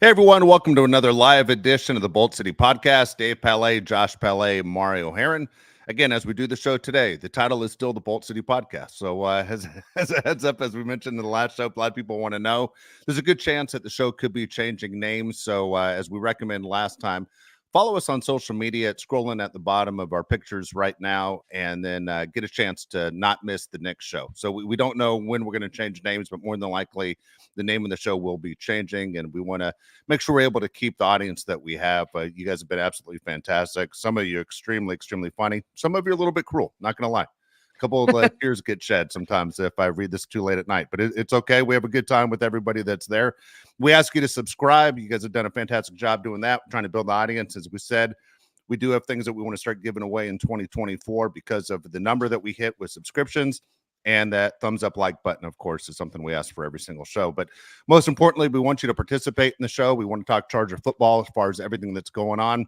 Hey everyone, welcome to another live edition of the Bolt City Podcast. Dave Palet, Josh Palet, Mario Herron. Again, as we do the show today, the title is still the Bolt City Podcast. So as a heads up, as we mentioned in the last show, a lot of people want to know, there's a good chance that the show could be changing names. So as we recommended last time, follow us on social media. It's scrolling at the bottom of our pictures right now, and then get a chance to not miss the next show. So we don't know when we're going to change names, but more than likely the name of the show will be changing, and we want to make sure we're able to keep the audience that we have. You guys have been absolutely fantastic. Some of you extremely funny. Some of you are a little bit cruel, not going to lie. A couple of tears get shed sometimes if I read this too late at night, but it's okay. We have a good time with everybody that's there. We ask you to subscribe. You guys have done a fantastic job doing that. We're trying to build the audience. As we said, we do have things that we want to start giving away in 2024 because of the number that we hit with subscriptions. And that thumbs up like button, of course, is something we ask for every single show. But most importantly, we want you to participate in the show. We want to talk Charger football as far as everything that's going on.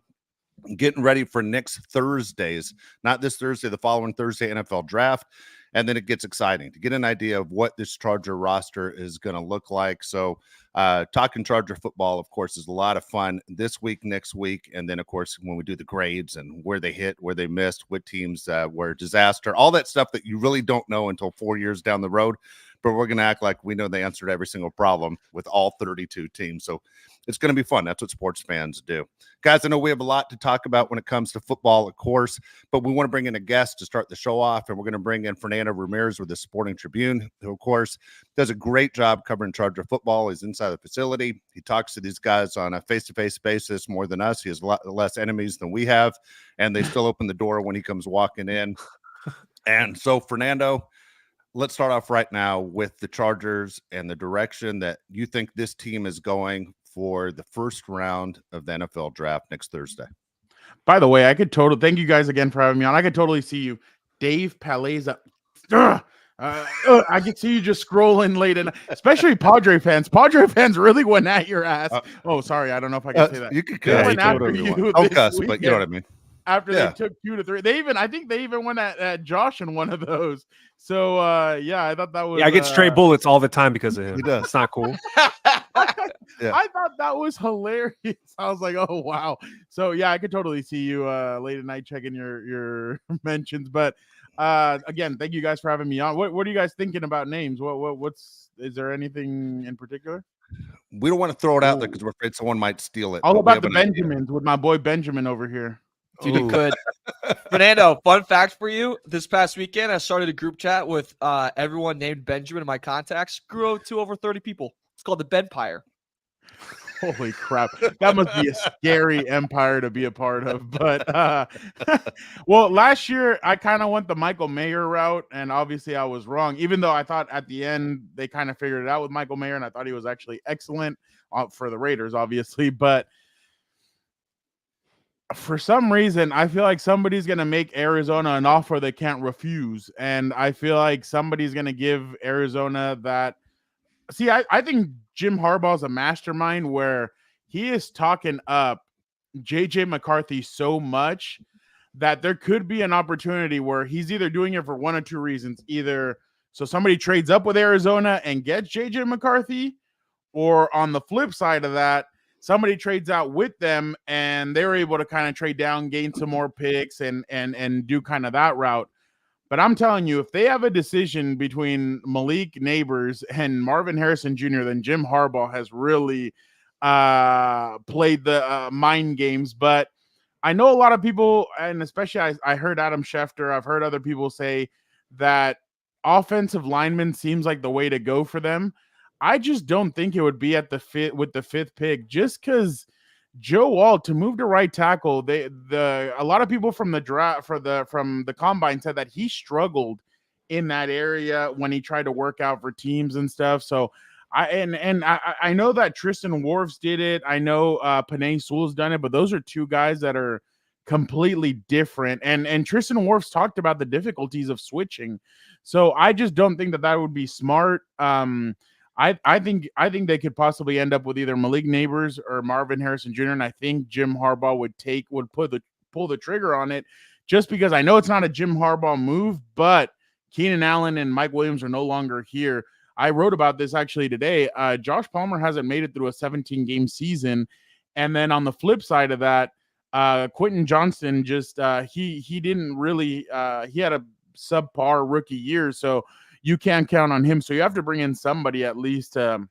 Getting ready for next Thursday's, not this Thursday, the following Thursday, NFL draft. And then it gets exciting to get an idea of what this Charger roster is going to look like. So talking Charger football, of course, is a lot of fun this week, next week. And then, of course, when we do the grades and where they hit, where they missed, what teams were disaster, all that stuff that you really don't know until 4 years down the road. But we're going to act like we know the answer to every single problem with all 32 teams. So it's going to be fun. That's what sports fans do. Guys, I know we have a lot to talk about when it comes to football, of course, but we want to bring in a guest to start the show off, and we're going to bring in Fernando Ramirez with the Sporting Tribune, who, of course, does a great job covering Charger football. He's inside the facility. He talks to these guys on a face-to-face basis more than us. He has a lot less enemies than we have, and they still open the door when he comes walking in. And so, Fernando, let's start off right now with the Chargers and the direction that you think this team is going for the first round of the NFL draft next Thursday. By the way, thank you guys again for having me on. I could totally see you. Dave Palet's I could see you just scrolling late, and especially Padre fans. Padre fans really went at your ass. Sorry, I don't know if I can say that. You could went after you. Don't cuss, but you know what I mean. After they took 2-3, I think they even went at Josh in one of those. So I thought that was. Yeah, I get stray bullets all the time because of him. He does. It's not cool. I thought that was hilarious. I was like, oh wow. So yeah, I could totally see you late at night checking your mentions. But again, thank you guys for having me on. What are you guys thinking about names? Is there anything in particular? We don't want to throw it out there because we're afraid someone might steal it. All about the Benjamins with my boy Benjamin over here. Dude, you could. Fernando, fun fact for you. This past weekend, I started a group chat with everyone named Benjamin in my contacts. Grew to over 30 people. It's called the Benpire. Holy crap. That must be a scary empire to be a part of. But, well, last year, I kind of went the Michael Mayer route, and obviously I was wrong, even though I thought at the end they kind of figured it out with Michael Mayer, and I thought he was actually excellent for the Raiders, obviously. But for some reason, I feel like somebody's going to make Arizona an offer they can't refuse. And I feel like somebody's going to give Arizona that. See, I think Jim Harbaugh is a mastermind where he is talking up J.J. McCarthy so much that there could be an opportunity where he's either doing it for one or two reasons. Either so somebody trades up with Arizona and gets J.J. McCarthy, or on the flip side of that, somebody trades out with them and they're able to kind of trade down, gain some more picks and do kind of that route. But I'm telling you, if they have a decision between Malik Neighbors and Marvin Harrison Jr., then Jim Harbaugh has really played the mind games. But I know a lot of people, and especially I heard Adam Schefter, I've heard other people say that offensive lineman seems like the way to go for them. I just don't think it would be at the fifth pick, just because Joe Walt to move to right tackle. A lot of people from the draft from the combine said that he struggled in that area when he tried to work out for teams and stuff. So I know that Tristan Wirfs did it. I know Penei Sewell's done it, but those are two guys that are completely different. And Tristan Wirfs talked about the difficulties of switching. So I just don't think that would be smart. I think they could possibly end up with either Malik Neighbors or Marvin Harrison Jr. And I think Jim Harbaugh would pull the trigger on it, just because I know it's not a Jim Harbaugh move, but Keenan Allen and Mike Williams are no longer here. I wrote about this actually today. Josh Palmer hasn't made it through a 17-game season. And then on the flip side of that, Quentin Johnston just he didn't really he had a subpar rookie year, so you can't count on him. So you have to bring in somebody at least to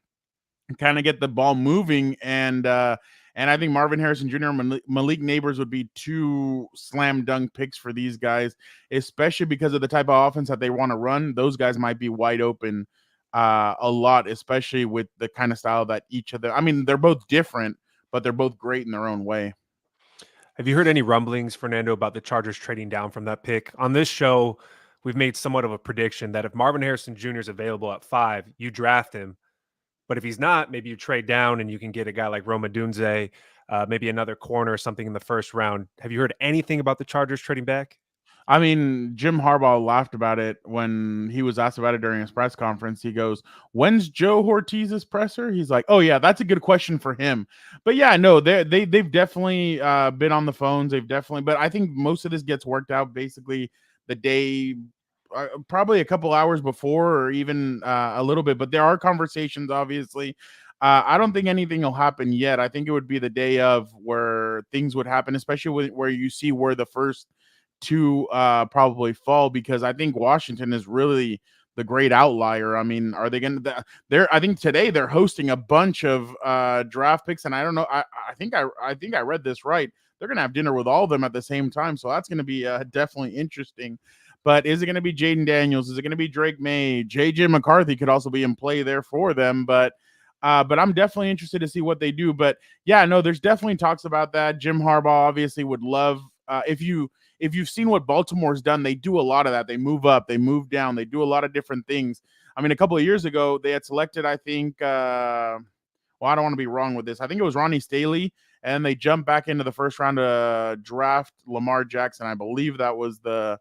kind of get the ball moving. And I think Marvin Harrison Jr. and Malik Neighbors would be two slam dunk picks for these guys, especially because of the type of offense that they want to run. Those guys might be wide open a lot, especially with the kind of style that each of them. I mean, they're both different, but they're both great in their own way. Have you heard any rumblings, Fernando, about the Chargers trading down from that pick? On this show, we've made somewhat of a prediction that if Marvin Harrison Jr. is available at 5, you draft him. But if he's not, maybe you trade down and you can get a guy like Roma Dunze, maybe another corner or something in the first round. Have you heard anything about the Chargers trading back? I mean, Jim Harbaugh laughed about it when he was asked about it during his press conference. He goes, "When's Joe Ortiz's presser?" He's like, "Oh yeah, that's a good question for him." But yeah, no, they've definitely been on the phones. They've definitely, but I think most of this gets worked out basically the day, probably a couple hours before, or even a little bit. But there are conversations, obviously. I don't think anything will happen yet. I think it would be the day of where things would happen, especially where you see where the first two probably fall, because I think Washington is really the great outlier. I mean, are they going to? I think today they're hosting a bunch of draft picks, and I don't know. I think I read this right. They're going to have dinner with all of them at the same time, so that's going to be definitely interesting. But is it going to be Jaden Daniels? Is it going to be Drake May? JJ McCarthy could also be in play there for them, but I'm definitely interested to see what they do. But yeah, no, there's definitely talks about that. Jim Harbaugh obviously would love if you've seen what Baltimore's done, they do a lot of that. They move up, they move down, they do a lot of different things. I mean, a couple of years ago, they had selected, I think, well, I don't want to be wrong with this. I think it was Ronnie Staley, and they jumped back into the first round to draft Lamar Jackson. I believe that was the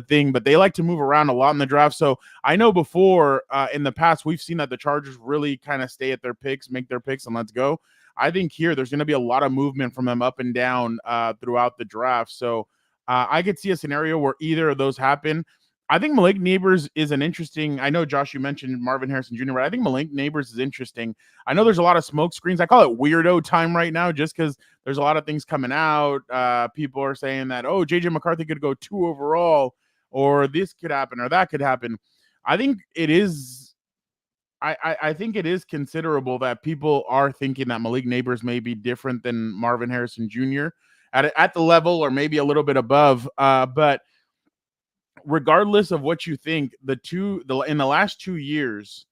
thing, but they like to move around a lot in the draft. So I know before in the past, we've seen that the Chargers really kind of stay at their picks, make their picks, and let's go. I think here there's going to be a lot of movement from them up and down throughout the draft. So I could see a scenario where either of those happen. I think Malik Neighbors is an interesting. I know, Josh, you mentioned Marvin Harrison Jr., but I think Malik Neighbors is interesting. I know there's a lot of smoke screens. I call it weirdo time right now just because there's a lot of things coming out. People are saying that, oh, JJ McCarthy could go 2 overall, or this could happen, or that could happen. I think it is. I think it is considerable that people are thinking that Malik Neighbors may be different than Marvin Harrison Jr. at the level, or maybe a little bit above. But regardless of what you think, in the last 2 years,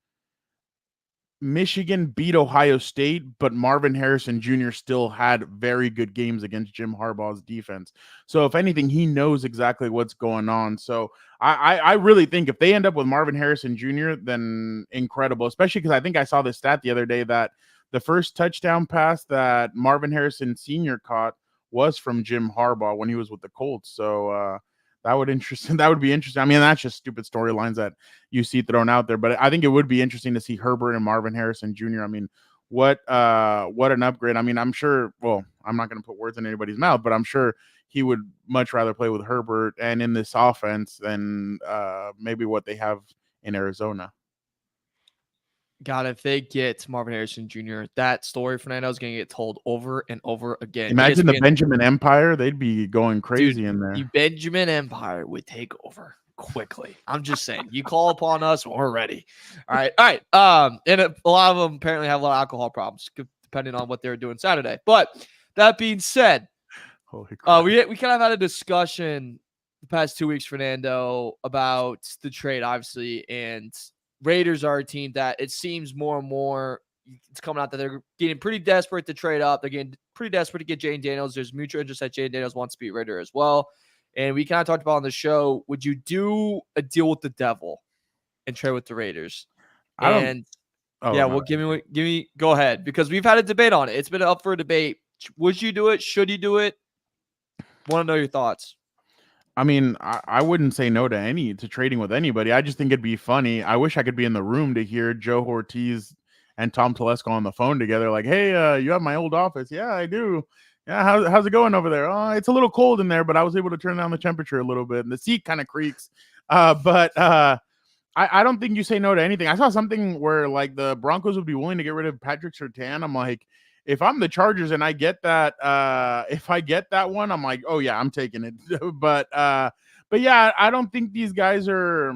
Michigan beat Ohio State, but Marvin Harrison Jr. still had very good games against Jim Harbaugh's defense. So if anything, he knows exactly what's going on. So I really think if they end up with Marvin Harrison Jr., then incredible, especially because I think I saw this stat the other day that the first touchdown pass that Marvin Harrison Sr. caught was from Jim Harbaugh when he was with the Colts. So that would be interesting. I mean, that's just stupid storylines that you see thrown out there, but I think it would be interesting to see Herbert and Marvin Harrison Jr. I mean, what an upgrade. I mean, I'm sure, well, I'm not going to put words in anybody's mouth, but I'm sure he would much rather play with Herbert and in this offense than maybe what they have in Arizona. God, if they get Marvin Harrison Jr., that story, Fernando, is going to get told over and over again. Imagine the Benjamin Empire. They'd be going crazy in there. The Benjamin Empire would take over quickly. I'm just saying. You call upon us, we're ready. All right. And a lot of them apparently have a lot of alcohol problems, depending on what they were doing Saturday. But that being said, we kind of had a discussion the past 2 weeks, Fernando, about the trade, obviously, and Raiders are a team that it seems more and more it's coming out that they're getting pretty desperate to trade up. They're getting pretty desperate to get Jaden Daniels. There's mutual interest that Jaden Daniels wants to be a Raider as well. And we kind of talked about on the show, would you do a deal with the devil and trade with the Raiders? Give me, go ahead, because we've had a debate on it. It's been up for a debate. Would you do it? Should you do it? Want to know your thoughts. I mean, I wouldn't say no to trading with anybody. I just think it'd be funny. I wish I could be in the room to hear Joe Ortiz and Tom Telesco on the phone together. Like, hey, you have my old office? Yeah, I do. Yeah, how's it going over there? Oh, it's a little cold in there, but I was able to turn down the temperature a little bit, and the seat kind of creaks. But I don't think you say no to anything. I saw something where like the Broncos would be willing to get rid of Patrick Surtain. I'm like, if I'm the Chargers and I get that, if I get that one, I'm like, oh yeah, I'm taking it. but yeah, I don't think these guys are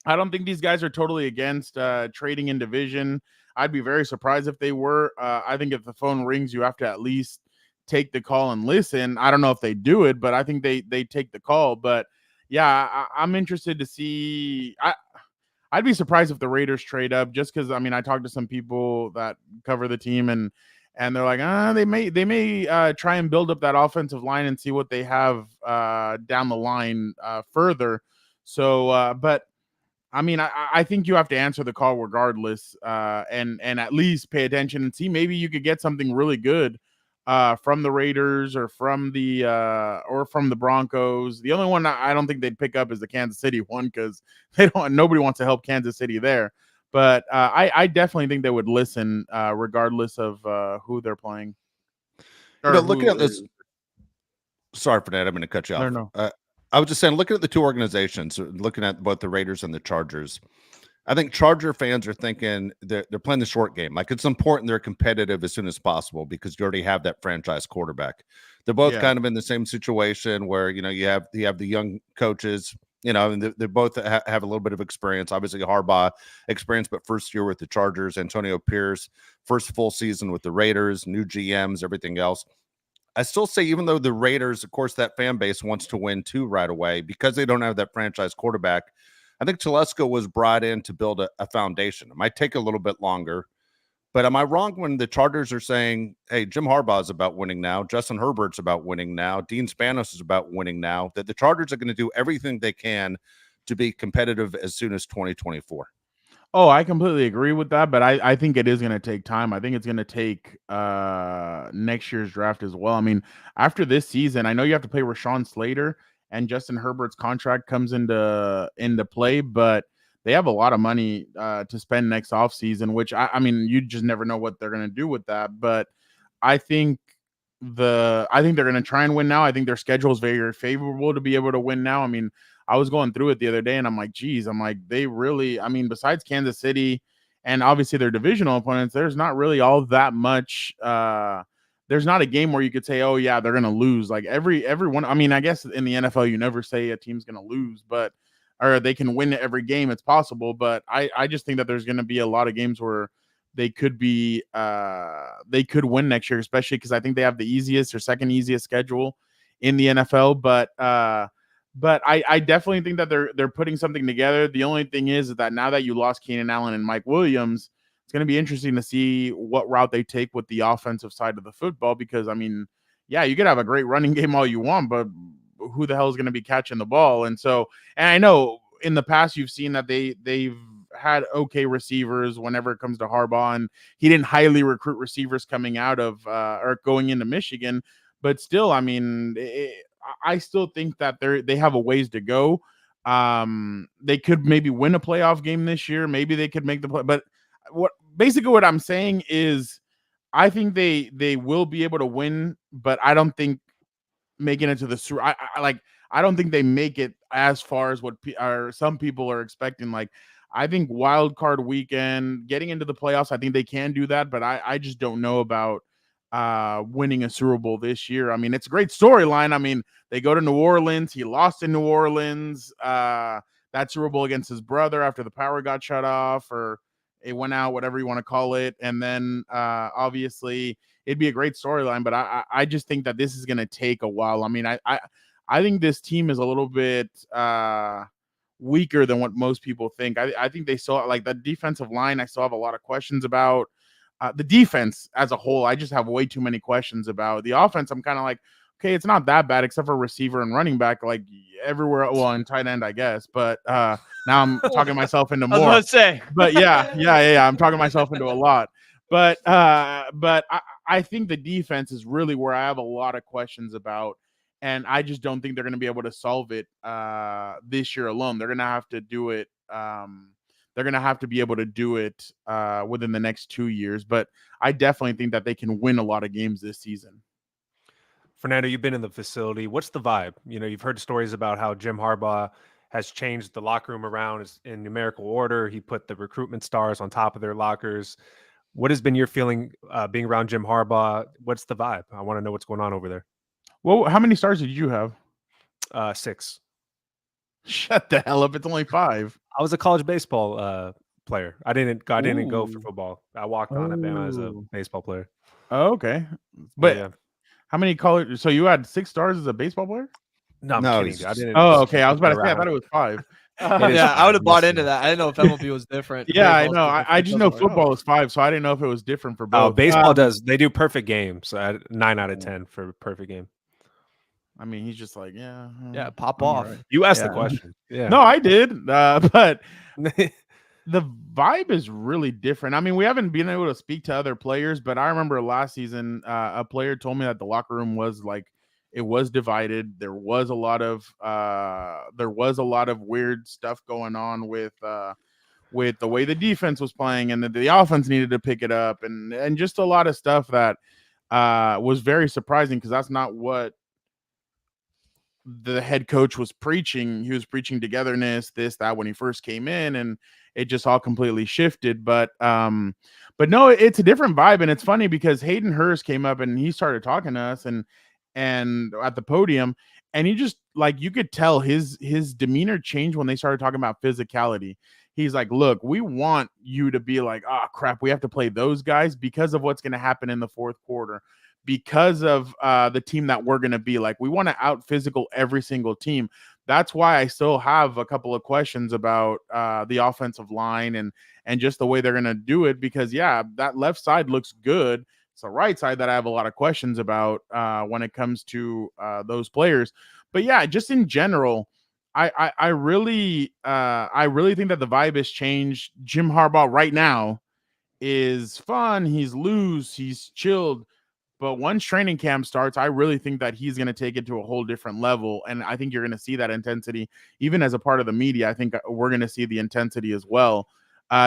totally against trading in division. I'd be very surprised if they were. I think if the phone rings, you have to at least take the call and listen. I don't know if they do it, but I think they take the call. But yeah, I'm interested to see. I'd be surprised if the Raiders trade up, just because I mean I talked to some people that cover the team and they're like, they may try and build up that offensive line and see what they have down the line further. So, but I mean, I think you have to answer the call regardless, and at least pay attention and see maybe you could get something really good from the Raiders or from the Broncos. The only one I don't think they'd pick up is the Kansas City one because nobody wants to help Kansas City there. But I definitely think they would listen regardless of who they're playing. Looking at this. Sorry for that. I'm going to cut you off. No. I was just saying, looking at the two organizations, looking at both the Raiders and the Chargers, I think Charger fans are thinking they're playing the short game. Like it's important they're competitive as soon as possible because you already have that franchise quarterback. They're both kind of in the same situation where, you have the young coaches, and they both have a little bit of experience. Obviously, Harbaugh experience, but first year with the Chargers. Antonio Pierce, first full season with the Raiders, new GMs, everything else. I still say, even though the Raiders, of course, that fan base wants to win too right away because they don't have that franchise quarterback. I think Telesco was brought in to build a foundation. It might take a little bit longer, but am I wrong when the Chargers are saying, hey, Jim Harbaugh is about winning now, Justin Herbert's about winning now, Dean Spanos is about winning now, that the Chargers are going to do everything they can to be competitive as soon as 2024? Oh, I completely agree with that, but I think it is going to take time. I think it's going to take next year's draft as well. I mean, after this season, I know you have to play Rashawn Slater and Justin Herbert's contract comes into play, but they have a lot of money to spend next offseason, which I mean, you just never know what they're going to do with that. But I think they're going to try and win now. I think their schedule is very favorable to be able to win now. I mean, I was going through it the other day and I'm like, geez, they really, I mean, besides Kansas City and obviously their divisional opponents, there's not really all that much. There's not a game where you could say, oh yeah, they're going to lose. Like everyone. I mean, I guess in the NFL, you never say a team's going to lose, or they can win every game. It's possible. But I just think that there's going to be a lot of games where they could win next year, especially because I think they have the easiest or second easiest schedule in the NFL. But I definitely think that they're putting something together. The only thing is that now that you lost Keenan Allen and Mike Williams, it's going to be interesting to see what route they take with the offensive side of the football. Because I mean, yeah, you could have a great running game all you want, but who the hell is going to be catching the ball? And I know in the past you've seen that they've had okay receivers whenever it comes to Harbaugh, and he didn't highly recruit receivers coming out of or going into Michigan. But still, I mean, I still think that they have a ways to go. They could maybe win a playoff game this year. Maybe they could make the play. But what I'm saying is, I think they will be able to win, but I don't think making it to the I don't think they make it as far as what some people are expecting. Like, I think wild card weekend, getting into the playoffs, I think they can do that, but I just don't know about winning a Super Bowl this year. I mean, it's a great storyline. I mean, they go to New Orleans. He lost in New Orleans. That Super Bowl against his brother after the power got shut off, or it went out, whatever you want to call it. And then obviously it'd be a great storyline, but I just think that this is going to take a while. I mean, I think this team is a little bit weaker than what most people think. I think they saw, like, the defensive line, I still have a lot of questions about. The defense as a whole, I just have way too many questions about. The offense, I'm kind of like, okay, it's not that bad except for receiver and running back, like everywhere. Well, and tight end, I guess. But now I'm talking myself into more. I was about to say. But yeah. I'm talking myself into a lot. But I think the defense is really where I have a lot of questions about. And I just don't think they're going to be able to solve it this year alone. They're going to have to do it. They're going to have to be able to do it within the next 2 years. But I definitely think that they can win a lot of games this season. Fernando, you've been in the facility. What's the vibe? You've heard stories about how Jim Harbaugh has changed the locker room around in numerical order. He put the recruitment stars on top of their lockers. What has been your feeling being around Jim Harbaugh? What's the vibe? I want to know what's going on over there. Well, how many stars did you have? 6. Shut the hell up! It's only 5. I was a college baseball player. I didn't go for Ooh. football. I walked on at Bama as a Oh. baseball player. Oh, okay. But yeah. how many college? So you had 6 stars as a baseball player? No, I'm No, kidding. he's I just- didn't. Oh, okay. I was about to say I around. thought it was 5. It is Yeah, I would have 5, bought yes, into sir. that. I didn't know if MLB was different. Yeah, I Baseball's know. different I for just know baseball. football is 5, so I didn't know if it was different for Oh, both. baseball does. They do perfect games. 9 out of 10 for a perfect game. I mean, he's just like, yeah, Yeah, pop I'm off. alright. You asked the Yeah. question. Yeah. No, I did. But the vibe is really different. I mean, we haven't been able to speak to other players, but I remember last season, a player told me that the locker room was like, it was divided. There was a lot of weird stuff going on with the way the defense was playing, and that the offense needed to pick it up, and just a lot of stuff that was very surprising because that's not what the head coach was preaching. He was preaching togetherness, this, that when he first came in, and it just all completely shifted. But no, it's a different vibe. And it's funny because Hayden Hurst came up and he started talking to us and at the podium, and he just like, you could tell his demeanor changed when they started talking about physicality. He's like, look, we want you to be like, oh crap, we have to play those guys because of what's going to happen in the fourth quarter, because of the team that we're going to be. Like, we want to out physical every single team. That's why I still have a couple of questions about the offensive line and just the way they're going to do it, because yeah, that left side looks good. It's the right side that I have a lot of questions about when it comes to those players. But yeah, just in general, I really think that the vibe has changed. Jim Harbaugh right now is fun. He's loose. He's chilled. But once training camp starts, I really think that he's going to take it to a whole different level. And I think you're going to see that intensity, even as a part of the media. I think we're going to see the intensity as well.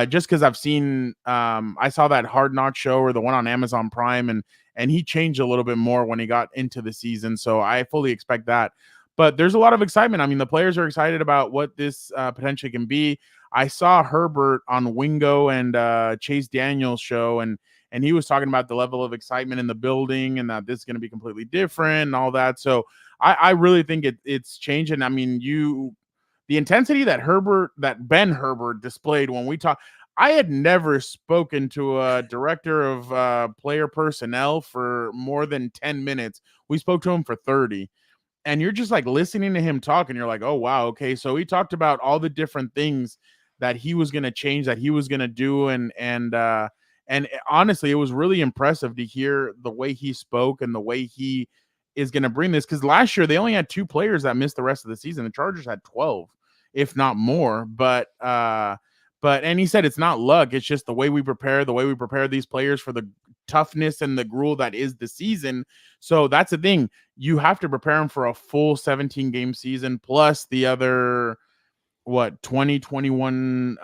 Just because I've seen, I saw that Hard Knock show or the one on Amazon Prime, and he changed a little bit more when he got into the season. So I fully expect that. But there's a lot of excitement. I mean, the players are excited about what this potentially can be. I saw Herbert on Wingo and Chase Daniels' show, and he was talking about the level of excitement in the building and that this is going to be completely different and all that. So I really think it's changing. I mean, the intensity that Ben Herbert displayed when we talked, I had never spoken to a director of player personnel for more than 10 minutes. We spoke to him for 30. And you're just like listening to him talk, and you're like, oh, wow, okay. So he talked about all the different things that he was going to change, that he was going to do. And honestly, it was really impressive to hear the way he spoke and the way he is going to bring this. Because last year, they only had 2 players that missed the rest of the season. The Chargers had 12, if not more. But and he said it's not luck. It's just the way we prepare these players for the toughness and the gruel that is the season. So that's the thing. You have to prepare them for a full 17 game season, plus the other 21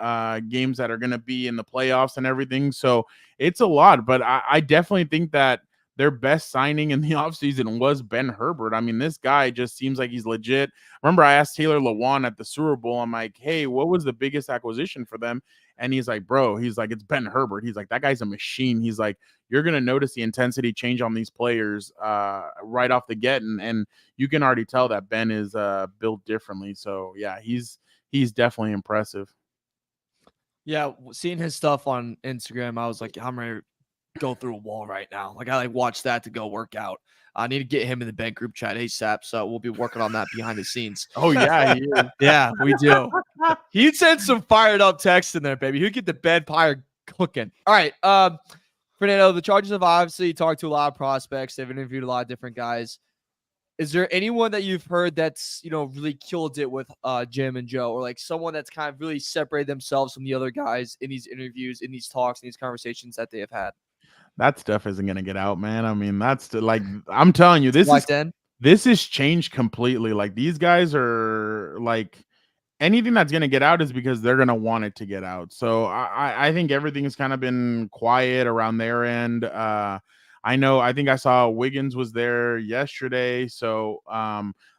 games that are going to be in the playoffs and everything. So it's a lot, but I definitely think that their best signing in the offseason was Ben Herbert. I mean, this guy just seems like he's legit. Remember, I asked Taylor Lewan at the Super Bowl, I'm like, hey, what was the biggest acquisition for them? And he's like, bro, it's Ben Herbert. He's like, that guy's a machine. He's like, you're going to notice the intensity change on these players right off the get. And you can already tell that Ben is built differently. So yeah, he's definitely impressive. Yeah, seeing his stuff on Instagram, I was like, I'm ready to go through a wall right now. Like, I watched that to go work out. I need to get him in the bank group chat ASAP, so we'll be working on that behind the scenes. Oh yeah, he is. Yeah, we do. He'd send some fired up text in there, baby. He'd get the bed fire cooking. All right, Fernando, the Chargers have obviously talked to a lot of prospects. They've interviewed a lot of different guys. Is there anyone that you've heard that's, really killed it with Jim and Joe, or like someone that's kind of really separated themselves from the other guys in these interviews, in these talks, in these conversations that they have had? That stuff isn't going to get out, man. I mean, I'm telling you, this is changed completely. Like, these guys are like, anything that's going to get out is because they're going to want it to get out. So I think everything's kind of been quiet around their end. I think I saw Wiggins was there yesterday. So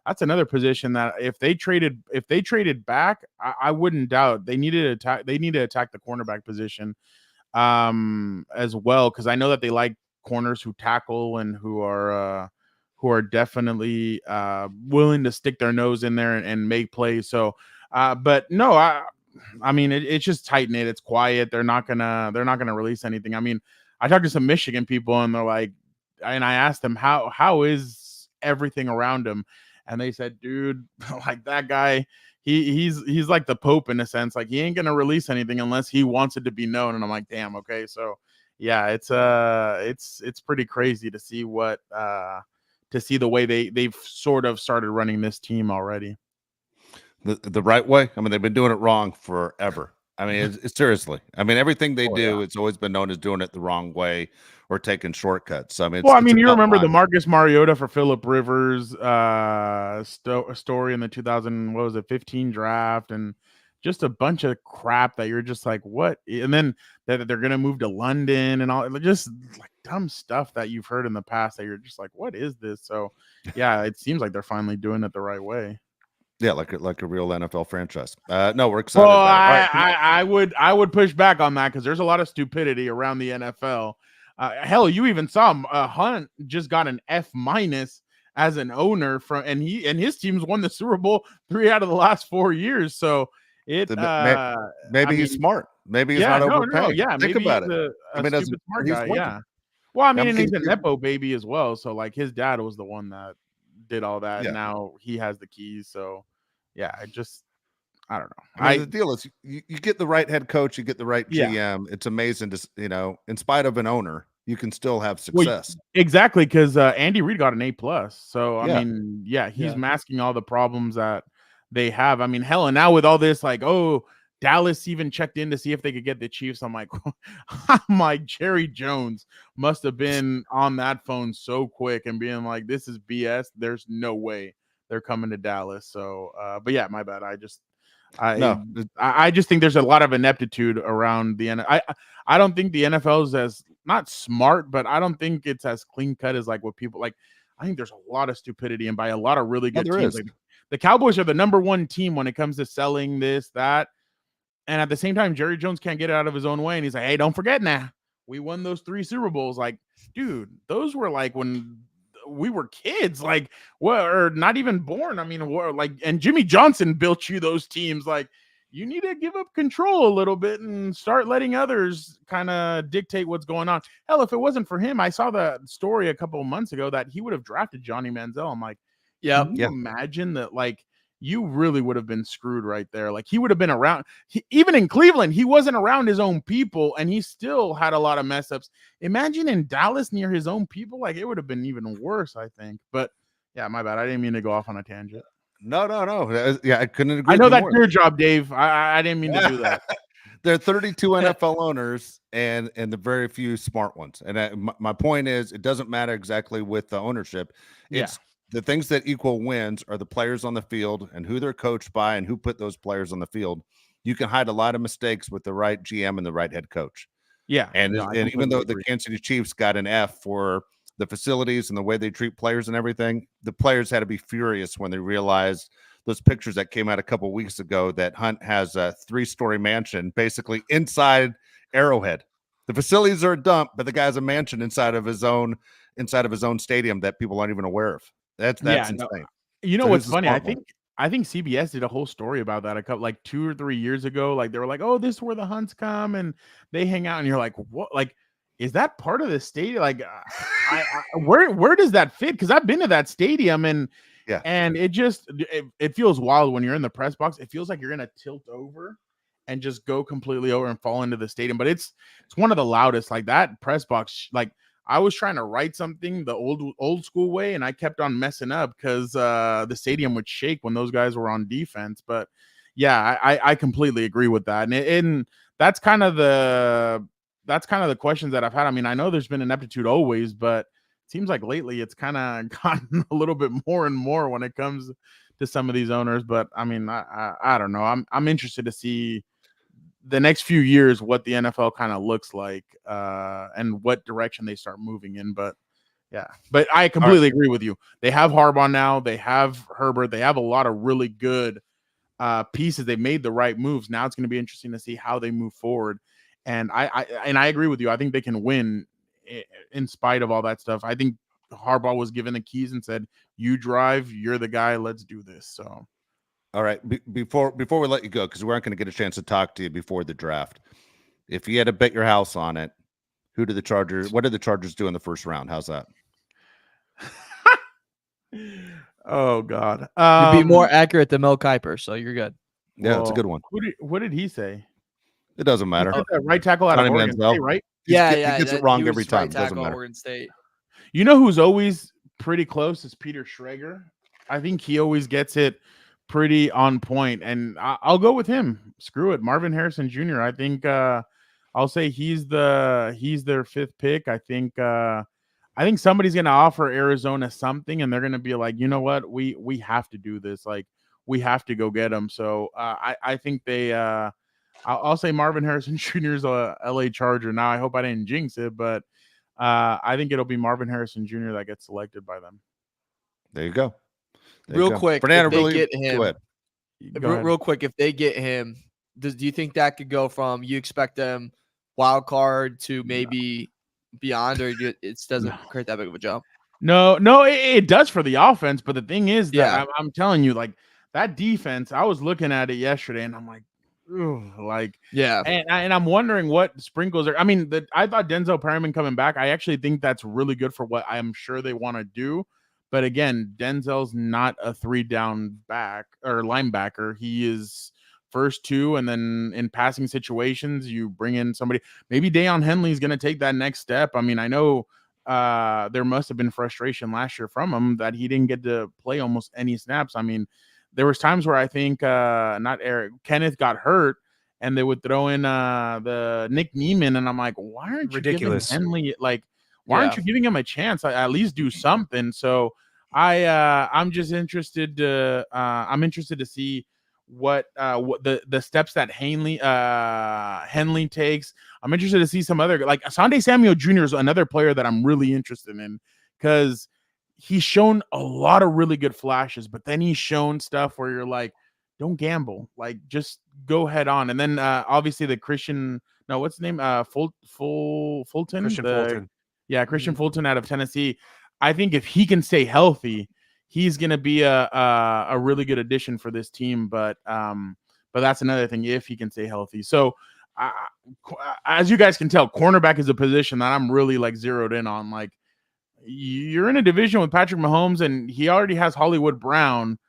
that's another position that if they traded back, I wouldn't doubt they need to attack the cornerback position as well, because I know that they like corners who tackle and who are definitely willing to stick their nose in there and make plays. So but no, I mean it's just tight knit, it's quiet. They're not gonna release anything. I mean, I talked to some Michigan people and they're like, and I asked them how is everything around him, and they said, dude, like that guy, he's like the Pope in a sense. Like he ain't gonna release anything unless he wants it to be known. And I'm like, damn, okay. So yeah, it's pretty crazy to see the way they've sort of started running this team already. The right way. I mean, they've been doing it wrong forever. I mean, it's seriously. I mean, everything they do, it's always been known as doing it the wrong way or taking shortcuts. I mean, you remember the Marcus Mariota for Phillip Rivers story in the 2015 draft, and just a bunch of crap that you're just like, what? And then that they're gonna move to London and all, just like dumb stuff that you've heard in the past that you're just like, what is this? So yeah, it seems like they're finally doing it the right way. Yeah, like a real NFL franchise. No, we're excited. Well, I would push back on that because there's a lot of stupidity around the NFL. Hell, you even saw Hunt just got an F- as an owner and his teams won the Super Bowl 3 out of the last 4 years. So maybe he's smart. Maybe he's not overpaying. Yeah, think maybe about it. Smart guy. Yeah. Well, I mean, and he's a nepo baby as well. So like his dad was the one that did all that. Yeah. And now he has the keys. So yeah, I don't know. I mean, the deal is you get the right head coach, you get the right GM. Yeah. It's amazing to, in spite of an owner, you can still have success. Well, exactly, because Andy Reid got an A+. So I mean, he's masking all the problems that they have. I mean, hell, and now with all this, like, oh, Dallas even checked in to see if they could get the Chiefs. I'm like, Jerry Jones must have been on that phone so quick and being like, this is BS. There's no way they're coming to Dallas. So, but yeah, my bad. I just think there's a lot of ineptitude around the NFL. I don't think the NFL is as not smart, but I don't think it's as clean cut as like what people like. I think there's a lot of stupidity and by a lot of really good teams. Like, the Cowboys are the #1 team when it comes to selling this, that. And at the same time, Jerry Jones can't get it out of his own way. And he's like, hey, don't forget now, we won those 3 Super Bowls. Like, dude, those were like when we were kids, like, what, or not even born. I mean, like, and Jimmy Johnson built you those teams. Like, you need to give up control a little bit and start letting others kind of dictate what's going on. Hell, if it wasn't for him, I saw the story a couple of months ago that he would have drafted Johnny Manziel. I'm like, can you imagine that? Like, you really would have been screwed right there. Like, he would have been around. Even in Cleveland, he wasn't around his own people, and he still had a lot of mess ups. Imagine in Dallas near his own people. Like, it would have been even worse, I think. But yeah, my bad. I didn't mean to go off on a tangent. No. Yeah, I couldn't agree. I know that's your job, Dave. I didn't mean to do that. There are 32 NFL owners and the very few smart ones. And my point is, it doesn't matter exactly with the ownership. It's the things that equal wins are the players on the field and who they're coached by and who put those players on the field. You can hide a lot of mistakes with the right GM and the right head coach. Yeah. And even though the Kansas City Chiefs got an F for the facilities and the way they treat players and everything, the players had to be furious when they realized those pictures that came out a couple of weeks ago that Hunt has a 3-story mansion basically inside Arrowhead. The facilities are a dump, but the guy's a mansion inside of his own stadium that people aren't even aware of. That's insane. No. You know what's funny? I think CBS did a whole story about that a couple, like 2 or 3 years ago. Like, they were like, oh, this is where the Hunts come and they hang out, and you're like, what? Like, is that part of the stadium? Like, where does that fit? Because I've been to that stadium, and it feels wild when you're in the press box. It feels like you're gonna tilt over and just go completely over and fall into the stadium. But it's one of the loudest. Like, that press box, like, I was trying to write something the old school way, and I kept on messing up because the stadium would shake when those guys were on defense. But yeah, I completely agree with that, and that's kind of the questions that I've had. I mean, I know there's been ineptitude always, but it seems like lately it's kind of gotten a little bit more and more when it comes to some of these owners. But I mean, I don't know. I'm interested to see the next few years what the NFL kind of looks like and what direction they start moving in. But Yeah, but I completely agree with you. They have Harbaugh now. They have Herbert. They have a lot of really good pieces. They made the right moves. Now it's going to be interesting to see how they move forward. And I agree with you. I think they can win in spite of all that stuff. I think Harbaugh was given the keys and said, "You drive. You're the guy. Let's do this." So, all right. Before we let you go, because we aren't going to get a chance to talk to you before the draft, if you had to bet your house on it, what did the Chargers do in the first round? How's that? oh God, You'd be more accurate than Mel Kiper, so you're good. Yeah, it's a good one. What did he say? It doesn't matter. Right tackle out of Johnny Oregon Manziel. State, right? He gets it wrong every time. Right Doesn't tackle, matter. Oregon State. You know who's always pretty close is Peter Schrager. I think he always gets it pretty on point, and I'll go with him. Screw it, Marvin Harrison Jr. I think I'll say he's their 5th pick. I think somebody's going to offer Arizona something, and they're going to be like, you know what, we have to do this. Like, we have to go get him. So I think they. I'll say Marvin Harrison Jr. is a LA Charger. Now I hope I didn't jinx it, but I think it'll be Marvin Harrison Jr. that gets selected by them. There you go. Real quick, Fernando, if they get him, go ahead. real quick, if they get him, do you think that could go from you expect them wild card to maybe beyond, or it doesn't create that big of a jump? No, it does for the offense. But the thing is that I'm telling you, like, that defense, I was looking at it yesterday, and I'm like, and I'm wondering what sprinkles are. I mean, I thought Denzel Perryman coming back, I actually think that's really good for what I'm sure they want to do. But again, Denzel's not a 3-down back or linebacker. He is first 2, and then in passing situations, you bring in somebody. Maybe Deion Henley is going to take that next step. I mean, I know there must have been frustration last year from him that he didn't get to play almost any snaps. I mean, there was times where I think Kenneth got hurt, and they would throw in the Nick Neiman, and I'm like, why aren't you giving Henley, like, why aren't you giving him a chance? At least do something. So I'm just interested to see what the steps that Henley takes. I'm interested to see some other, like Asante Samuel Jr. is another player that I'm really interested in, because he's shown a lot of really good flashes, but then he's shown stuff where you're like, don't gamble, like just go head on. And then obviously the Christian, no, what's the name? Fulton. Fulton. Yeah, Christian Fulton out of Tennessee. I think if he can stay healthy, he's going to be a really good addition for this team. But that's another thing, if he can stay healthy. So as you guys can tell, cornerback is a position that I'm really like zeroed in on. Like, you're in a division with Patrick Mahomes, and he already has Hollywood Brown.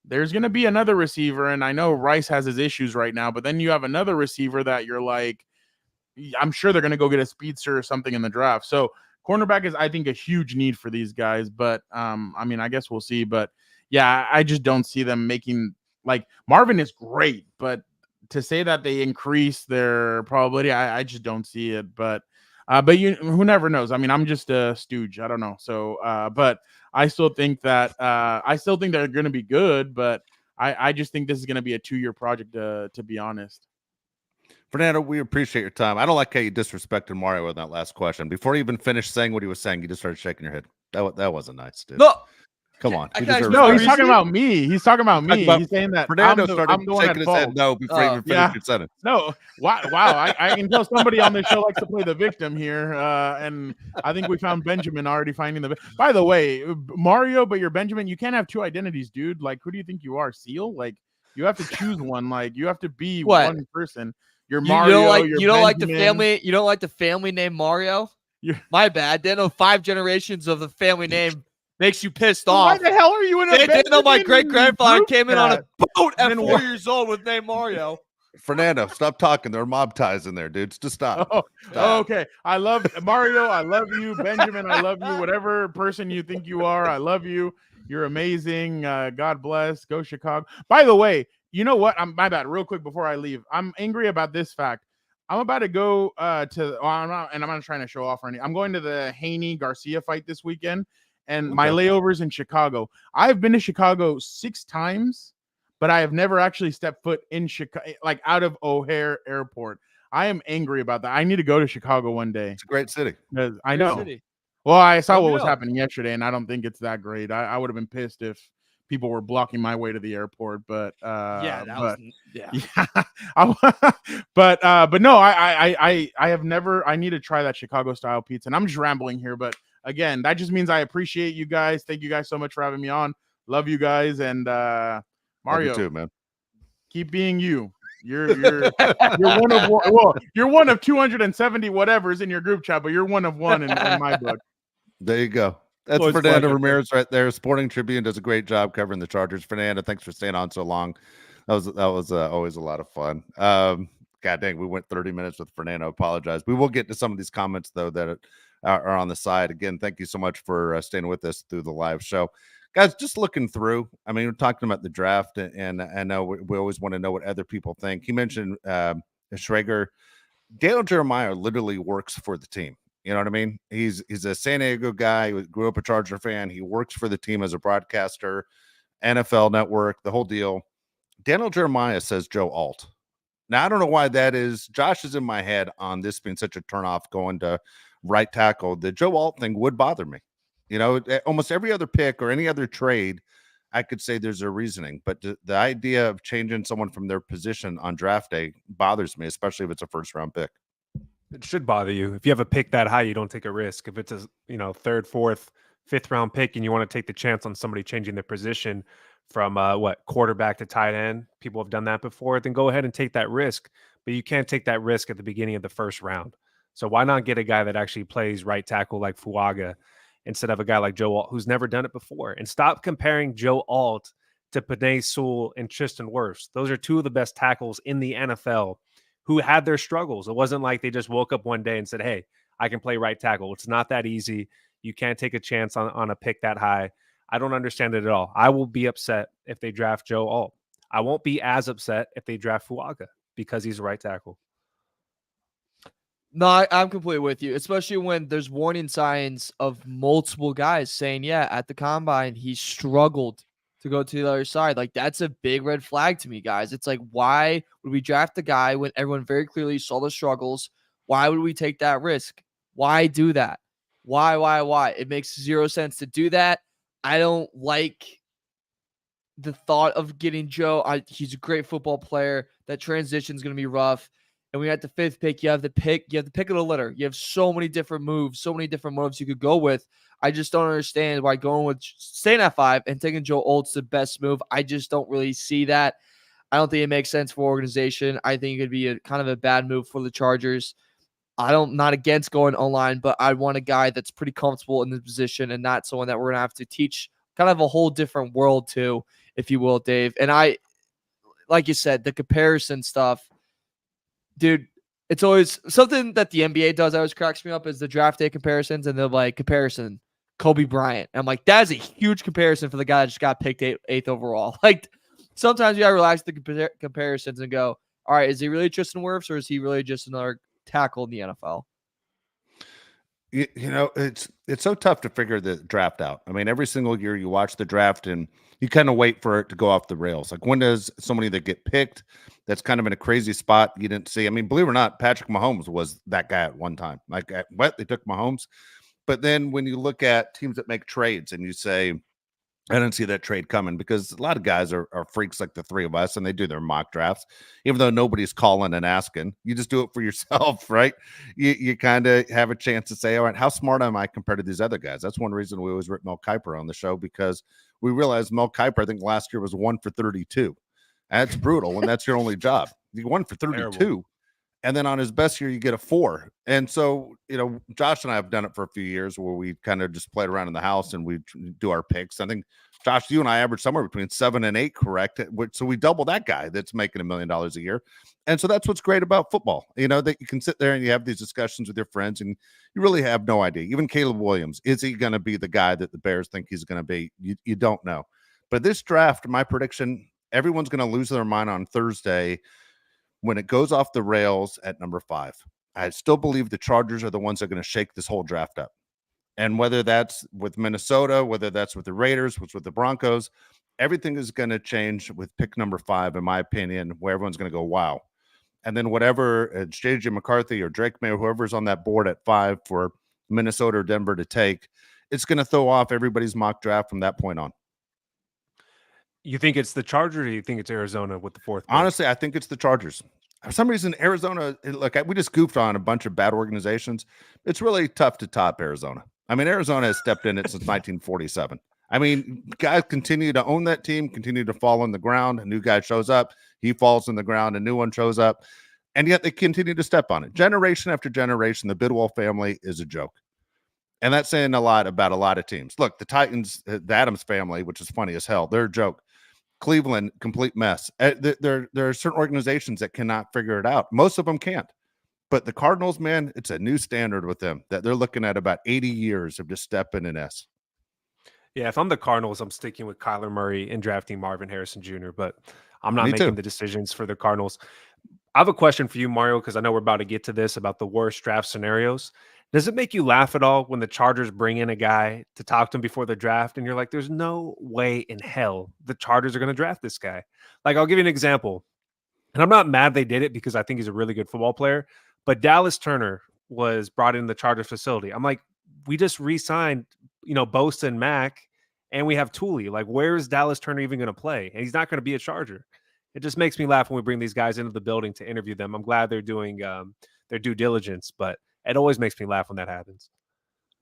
There's going to be another receiver, and I know Rice has his issues right now, but then you have another receiver that you're like, I'm sure they're going to go get a speedster or something in the draft. So cornerback is, I think, a huge need for these guys. But I mean, I guess we'll see. But yeah, I just don't see them making, like, Marvin is great, but to say that they increase their probability, I just don't see it. But who never knows? I mean, I'm just a stooge. I don't know. So, but I still think that they're going to be good. But I just think this is going to be a 2-year project, to be honest. Fernando, we appreciate your time. I don't like how you disrespected Mario with that last question. Before he even finished saying what he was saying, you just started shaking your head. That wasn't nice, dude. No. Come on. He's talking about me. He's talking about me. He's saying that Fernando I'm started the one shaking at his head fault. no before he even finished your sentence. No. Wow. I can tell somebody on this show likes to play the victim here. And I think we found Benjamin already finding the. By the way, Mario, but you're Benjamin. You can't have 2 identities, dude. Like, who do you think you are? Seal? Like, you have to choose one. Like, you have to be one person. You're Mario. You don't like the family. You don't like the family name Mario. My bad. They know 5 generations of the family name makes you pissed off. Why the hell are you in a They didn't know my great grandfather came in on a boat at Then 4 years old with name Mario. Fernando, stop talking. There are mob ties in there, dudes. Just stop. Okay. I love Mario. I love you, Benjamin. I love you. Whatever person you think you are, I love you. You're amazing. God bless. Go Chicago. By the way, you know what? My bad. Real quick before I leave, I'm angry about this fact. I'm about to go I'm not trying to show off or anything. I'm going to the Haney Garcia fight this weekend, and my layovers in Chicago. I've been to Chicago 6 times, but I have never actually stepped foot in Chicago, like out of O'Hare Airport. I am angry about that. I need to go to Chicago one day. It's a great city. I know. Well, I saw Let what me was know. happening yesterday, and I don't think it's that great. I would have been pissed if people were blocking my way to the airport, but yeah. yeah, but no, I have never. I need to try that Chicago style pizza, and I'm just rambling here, but again, that just means I appreciate you guys. Thank you guys so much for having me on. Love you guys, and Love you Mario, too, man. keep being you. You're one of one. Well, you're one of 270 whatever's in your group chat, but you're one of one in my book. There you go. That's Always Fernando pleasure. Ramirez right there. Sporting Tribune does a great job covering the Chargers. Fernando, thanks for staying on so long. That was always a lot of fun. God dang, we went 30 minutes with Fernando. Apologize. We will get to some of these comments though that are on the side. Again, thank you so much for staying with us through the live show, guys. Just looking through. I mean, we're talking about the draft, and I know we always want to know what other people think. He mentioned Schrager. Dale Jeremiah literally works for the team. You know what I mean? He's a San Diego guy who grew up a Charger fan. He works for the team as a broadcaster, NFL Network, the whole deal. Daniel Jeremiah says Joe Alt. Now, I don't know why that is. Josh is in my head on this being such a turnoff going to right tackle. The Joe Alt thing would bother me. You know, almost every other pick or any other trade, I could say there's a reasoning. But the idea of changing someone from their position on draft day bothers me, especially if it's a first-round pick. It should bother you. If you have a pick that high, you don't take a risk. If it's a third, fourth, fifth round pick and you want to take the chance on somebody changing their position from quarterback to tight end, people have done that before, then go ahead and take that risk. But you can't take that risk at the beginning of the first round. So why not get a guy that actually plays right tackle like Fuaga instead of a guy like Joe Alt who's never done it before? And stop comparing Joe Alt to Penei Sewell and Tristan Wirfs. Those are two of the best tackles in the NFL who had their struggles. It wasn't like they just woke up one day and said, hey, I can play right tackle. It's not that easy. You can't take a chance on a pick that high. I don't understand it at all. I will be upset if they draft Joe Alt. I won't be as upset if they draft Fuaga because he's a right tackle. No, I'm completely with you, especially when there's warning signs of multiple guys saying, yeah, at the combine, he struggled to go to the other side. Like, that's a big red flag to me, guys. It's like, why would we draft the guy when everyone very clearly saw the struggles? Why would we take that risk? Why do that? Why? It makes zero sense to do that. I don't like the thought of getting Joe. He's a great football player. That transition is going to be rough. And we at the fifth pick, you have the pick of the litter. You have so many different moves, so many different moves you could go with. I just don't understand why going with staying at 5 and taking Joe Alt's the best move. I just don't really see that. I don't think it makes sense for organization. I think it could be a kind of a bad move for the Chargers. Not against going online, but I want a guy that's pretty comfortable in the position and not someone that we're gonna have to teach kind of a whole different world to, if you will, Dave. And like you said, the comparison stuff. Dude, it's always something that the NBA does. Always cracks me up is the draft day comparisons, and they're like comparison Kobe Bryant. And I'm like, that is a huge comparison for the guy that just got picked eighth overall. Like, sometimes you gotta relax the comparisons and go, all right, is he really Tristan Wirfs or is he really just another tackle in the NFL? You know, it's so tough to figure the draft out. I mean, every single year you watch the draft and you kind of wait for it to go off the rails. Like, when does somebody that get picked that's kind of in a crazy spot you didn't see? I mean, believe it or not, Patrick Mahomes was that guy at one time. Like, they took Mahomes. But then when you look at teams that make trades and you say, I didn't see that trade coming, because a lot of guys are freaks like the three of us, and they do their mock drafts, even though nobody's calling and asking. You just do it for yourself, right? You kind of have a chance to say, all right, how smart am I compared to these other guys? That's one reason we always rip Mel Kiper on the show, because we realized Mel Kiper, I think last year was 1 for 32. That's brutal when that's your only job. You 1 for 32. Terrible. And then on his best year, you get a 4. And so, you know, Josh and I have done it for a few years where we kind of just played around in the house and we do our picks. I think, Josh, you and I average somewhere between 7 and 8, correct? So we double that guy that's making $1 million a year. And so that's what's great about football, you know, that you can sit there and you have these discussions with your friends and you really have no idea. Even Caleb Williams, is he going to be the guy that the Bears think he's going to be? You don't know. But this draft, my prediction, everyone's going to lose their mind on Thursday when it goes off the rails at number 5. I still believe the Chargers are the ones that are going to shake this whole draft up. And whether that's with Minnesota, whether that's with the Raiders, with the Broncos, everything is going to change with pick number 5, in my opinion, where everyone's going to go, wow. And then whatever it's J.J. McCarthy or Drake May or whoever's on that board at 5 for Minnesota or Denver to take, it's going to throw off everybody's mock draft from that point on. You think it's the Chargers, or do you think it's Arizona with the 4th pick? Honestly, I think it's the Chargers. For some reason, Arizona, look, we just goofed on a bunch of bad organizations. It's really tough to top Arizona. I mean, Arizona has stepped in it since 1947. I mean, guys continue to own that team, continue to fall on the ground. A new guy shows up, he falls on the ground, a new one shows up, and yet they continue to step on it. Generation after generation, the Bidwell family is a joke. And that's saying a lot about a lot of teams. Look, the Titans, the Adams family, which is funny as hell, they're a joke. Cleveland, complete mess. There are certain organizations that cannot figure it out. Most of them can't. But the Cardinals, man, it's a new standard with them that they're looking at about 80 years of just stepping in S. Yeah, if I'm the Cardinals, I'm sticking with Kyler Murray and drafting Marvin Harrison Jr., but I'm not Me making too. the decisions for the Cardinals. I have a question for you, Mario, because I know we're about to get to this about the worst draft scenarios. Does it make you laugh at all when the Chargers bring in a guy to talk to him before the draft and you're like, there's no way in hell the Chargers are going to draft this guy? Like, I'll give you an example. And I'm not mad they did it because I think he's a really good football player. But Dallas Turner was brought in the Chargers facility. I'm like, we just re-signed, Bosa and Mack, and we have Tooley. Like, where is Dallas Turner even going to play? And he's not going to be a Charger. It just makes me laugh when we bring these guys into the building to interview them. I'm glad they're doing their due diligence, but it always makes me laugh when that happens.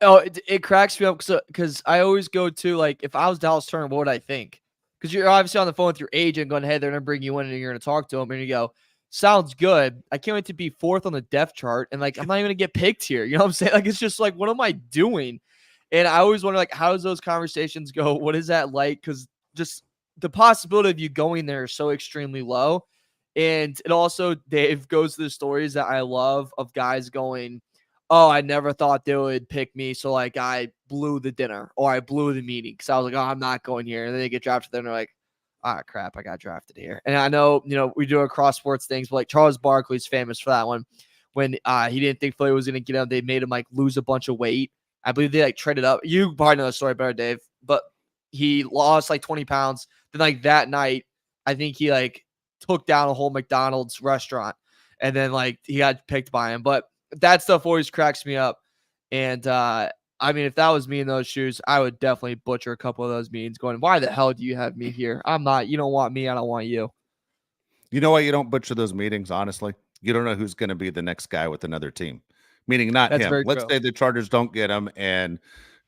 Oh, it cracks me up because I always go to, like, if I was Dallas Turner, what would I think? Because you're obviously on the phone with your agent going, hey, they're going to bring you in and you're going to talk to them. And you go, sounds good. I can't wait to be 4th on the depth chart. And, like, I'm not even going to get picked here. You know what I'm saying? Like, it's just like, what am I doing? And I always wonder, like, how does those conversations go? What is that like? Because just the possibility of you going there is so extremely low. And it also, Dave, goes to the stories that I love of guys going, oh, I never thought they would pick me. So, like, I blew the dinner or I blew the meeting because I was like, oh, I'm not going here. And then they get drafted there and they're like, ah, crap, I got drafted here. And I know, we do across sports things, but like Charles Barkley's famous for that one. When he didn't think Philly was going to get him, they made him like lose a bunch of weight. I believe they like traded up. You probably know the story better, Dave, but he lost like 20 pounds. Then like that night, I think he like took down a whole McDonald's restaurant and then like he got picked by him. But that stuff always cracks me up. And I mean, if that was me in those shoes, I would definitely butcher a couple of those meetings going, why the hell do you have me here? I'm not, you don't want me. I don't want you. You know why you don't butcher those meetings, honestly? You don't know who's going to be the next guy with another team. Meaning not That's him. very Let's true. say the Chargers don't get him and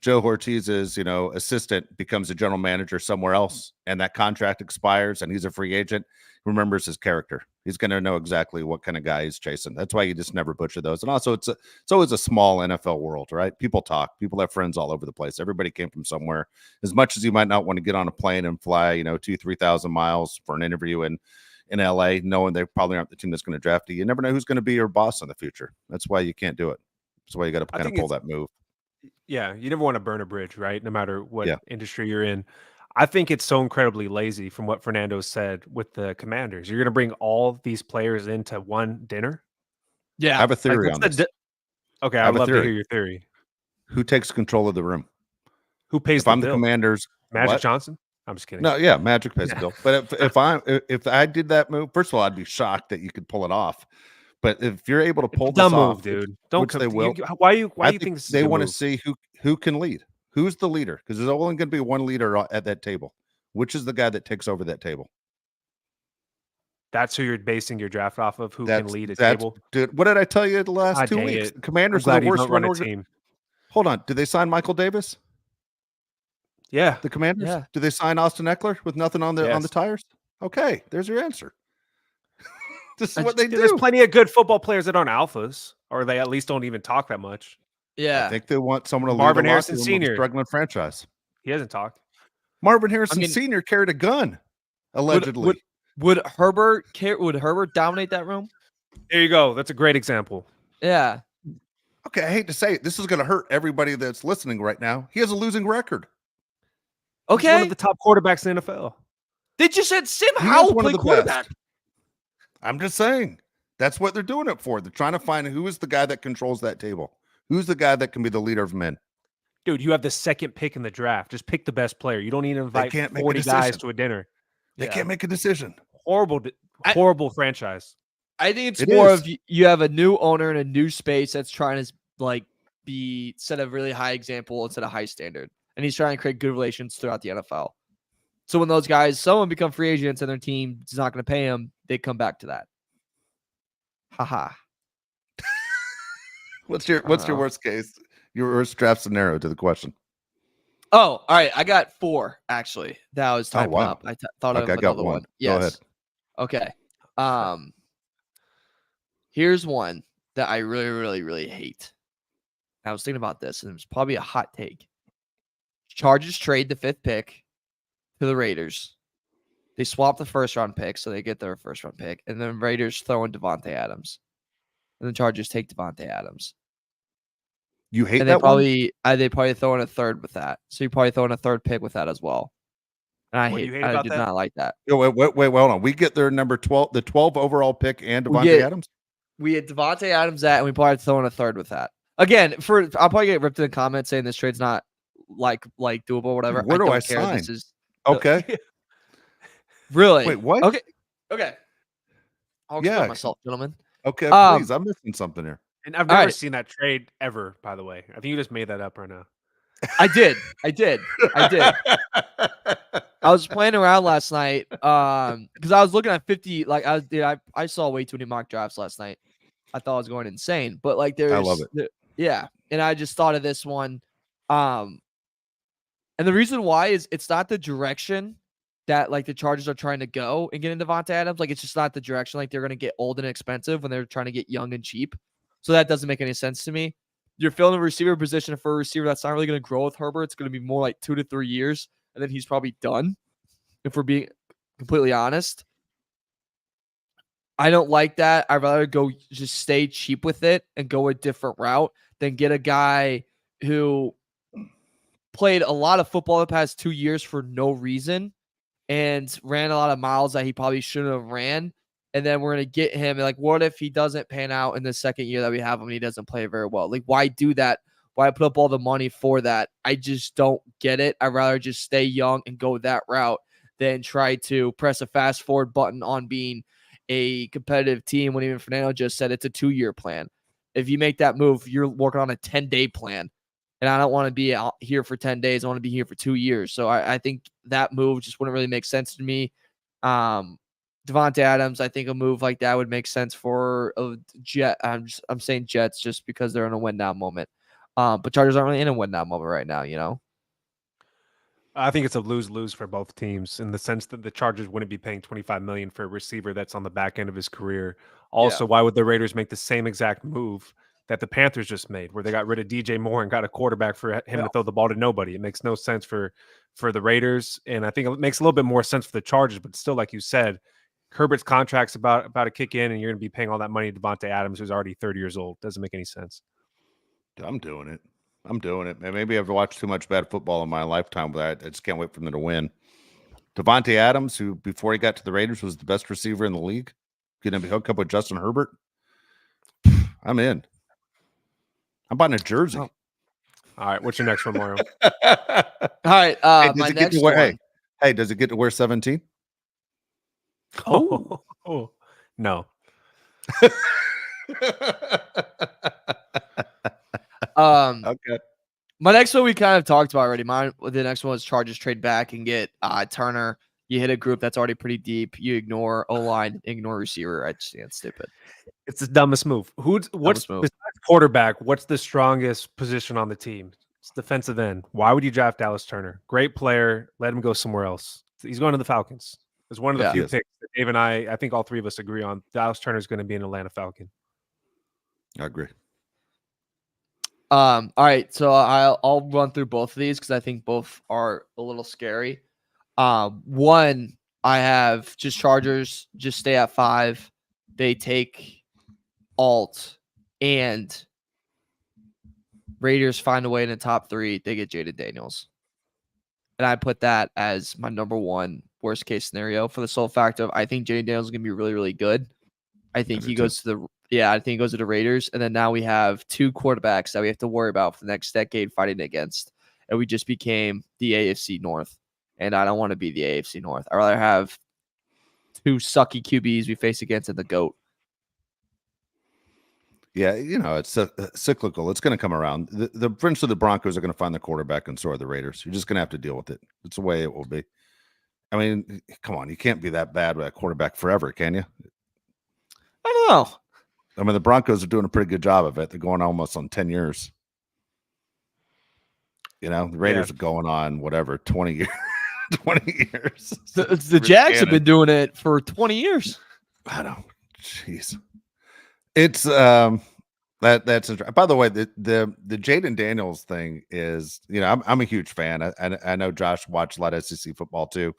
Joe Ortiz's, assistant becomes a general manager somewhere else and that contract expires and he's a free agent. Remembers his character. He's going to know exactly what kind of guy he's chasing. That's why you just never butcher those. And also it's always a small NFL world, right? People talk, people have friends all over the place. Everybody came from somewhere. As much as you might not want to get on a plane and fly, 2,000-3,000 miles for an interview in LA, knowing they probably aren't the team that's going to draft you. You never know who's going to be your boss in the future. That's why you can't do it. That's why you got to kind of pull that move. Yeah, you never want to burn a bridge, right? No matter what industry you're in. I think it's so incredibly lazy from what Fernando said with the Commanders. You're going to bring all these players into one dinner? Yeah. I have a theory on this. Okay, I'd love to hear your theory. Who takes control of the room? Who pays the bill? If I'm the Commanders. Magic Johnson? I'm just kidding. No, yeah, Magic pays the bill. But if I did that move, first of all, I'd be shocked that you could pull it off. But if you're able to pull this off, dude, don't they will. Why do you think this is they want to see who can lead? Who's the leader? Because there's only going to be one leader at that table. Which is the guy that takes over that table? That's who you're basing your draft off of. Who can lead a table? Dude, what did I tell you the last 2 weeks? The Commanders are the worst run team. Hold on, did they sign Michael Davis? Yeah, the Commanders. Yeah. Did they sign Austin Eckler with nothing on the tires? Okay, there's your answer. This is what they do. There's plenty of good football players that aren't alphas, or they at least don't even talk that much. Yeah, I think they want someone to Marvin lead Harrison Sr. struggling franchise. He hasn't talked. Marvin Harrison Sr. carried a gun, allegedly. Would Herbert dominate that room? There you go. That's a great example. Yeah. Okay, I hate to say it. This is going to hurt everybody that's listening right now. He has a losing record. Okay. He's one of the top quarterbacks in the NFL. They just said Sam Howell played quarterback. Best. I'm just saying. That's what they're doing it for. They're trying to find who is the guy that controls that table. Who's the guy that can be the leader of men? Dude, you have the second pick in the draft. Just pick the best player. You don't need to invite 40 guys to a dinner. They can't make a decision. Horrible franchise. I think it's more of you have a new owner in a new space that's trying to like set a really high example and set a high standard. And he's trying to create good relations throughout the NFL. So when those guys, someone become free agents and their team is not going to pay them, they come back to that. Haha. What's your worst case? Your worst draft scenario to the question. Oh, all right. I got 4 actually that I was typing wow. up. I thought of I got another one. one. Go ahead. Okay. Here's one that I really, really, really hate. I was thinking about this, and it was probably a hot take. Chargers trade the 5th pick to the Raiders. They swap the first-round pick, so they get their first-round pick, and then Raiders throw in Devontae Adams, and the Chargers take Devontae Adams. You hate and that they probably throw in a 3rd with that. So you probably throw in a 3rd pick with that as well. And I did not like that. Wait, hold on. We get their number 12, the 12 overall pick and Devontae Adams? We had Devontae Adams and we probably throw in a 3rd with that. Again, I'll probably get ripped in the comments saying this trade's not like doable or whatever. Where do I care. sign? This is okay. Really? Wait, what? Okay. I'll explain myself, gentlemen. Okay, please. I'm missing something here. And I've never seen that trade ever, by the way. I think you just made that up right now. I did. I was playing around last night because I was looking at 50. Like I saw way too many mock drafts last night. I thought I was going insane, but like I love it. Yeah, and I just thought of this one. And the reason why is it's not the direction that like the Chargers are trying to go and get into Devontae Adams. Like it's just not the direction. Like they're going to get old and expensive when they're trying to get young and cheap. So that doesn't make any sense to me. You're filling a receiver position for a receiver that's not really going to grow with Herbert. It's going to be more like 2 to 3 years, and then he's probably done. If we're being completely honest, I don't like that. I'd rather just stay cheap with it and go a different route than get a guy who played a lot of football the past 2 years for no reason and ran a lot of miles that he probably shouldn't have ran. And then we're going to get him. And like, what if he doesn't pan out in the second year that we have him and he doesn't play very well? Like, why do that? Why put up all the money for that? I just don't get it. I'd rather just stay young and go that route than try to press a fast forward button on being a competitive team when even Fernando just said it's a 2-year plan. If you make that move, you're working on a 10-day plan. And I don't want to be out here for 10 days. I want to be here for 2 years. So I think that move just wouldn't really make sense to me. Devontae Adams, I think a move like that would make sense for a Jet. I'm saying Jets just because they're in a win now moment. But Chargers aren't really in a win now moment right now, you know? I think it's a lose-lose for both teams in the sense that the Chargers wouldn't be paying $25 million for a receiver that's on the back end of his career. Also, why would the Raiders make the same exact move that the Panthers just made, where they got rid of DJ Moore and got a quarterback for him to throw the ball to nobody? It makes no sense for the Raiders, and I think it makes a little bit more sense for the Chargers. But still, like you said, Herbert's contract's about to kick in, and you're going to be paying all that money to Devontae Adams, who's already 30 years old. Doesn't make any sense. I'm doing it. Man, maybe I've watched too much bad football in my lifetime, but I just can't wait for them to win. Devontae Adams, who before he got to the Raiders was the best receiver in the league, going to be hooked up with Justin Herbert. I'm in. I'm buying a jersey. All right, what's your next one, Mario? All right, my next one. Hey, does it get to wear 17? Oh, no. Okay. My next one we kind of talked about already. The next one was Chargers trade back and get Turner. You hit a group that's already pretty deep. You ignore O-line, ignore receiver. I just think it's stupid. It's the dumbest move. Besides quarterback, what's the strongest position on the team? It's defensive end. Why would you draft Dallas Turner? Great player. Let him go somewhere else. He's going to the Falcons. It's one of the few picks that Dave and I think all three of us agree on. Dallas Turner is going to be an Atlanta Falcon. I agree. All right, so I'll run through both of these because I think both are a little scary. One, I have just Chargers just stay at 5. They take Alt and Raiders find a way in the top 3. They get Jaden Daniels, and I put that as my number 1 worst case scenario for the sole fact of I think Jaden Daniels is gonna be really, really good. I think he goes to the I think he goes to the Raiders, and then now we have 2 quarterbacks that we have to worry about for the next decade fighting against, and we just became the AFC North, and I don't want to be the AFC North. I'd rather have 2 sucky QBs we face against in the GOAT. Yeah, it's cyclical. It's going to come around. The eventually the Broncos are going to find the quarterback, and so are the Raiders. You're just going to have to deal with it. It's the way it will be. I mean, come on, you can't be that bad with a quarterback forever, can you? I don't know. I mean, the Broncos are doing a pretty good job of it. They're going almost on 10 years. The Raiders are going on 20 years. 20 years. The Jags have been doing it for 20 years. I know. Jeez. It's that's by the way, the Jaden Daniels thing is, I'm a huge fan. I know Josh watched a lot of SEC football too.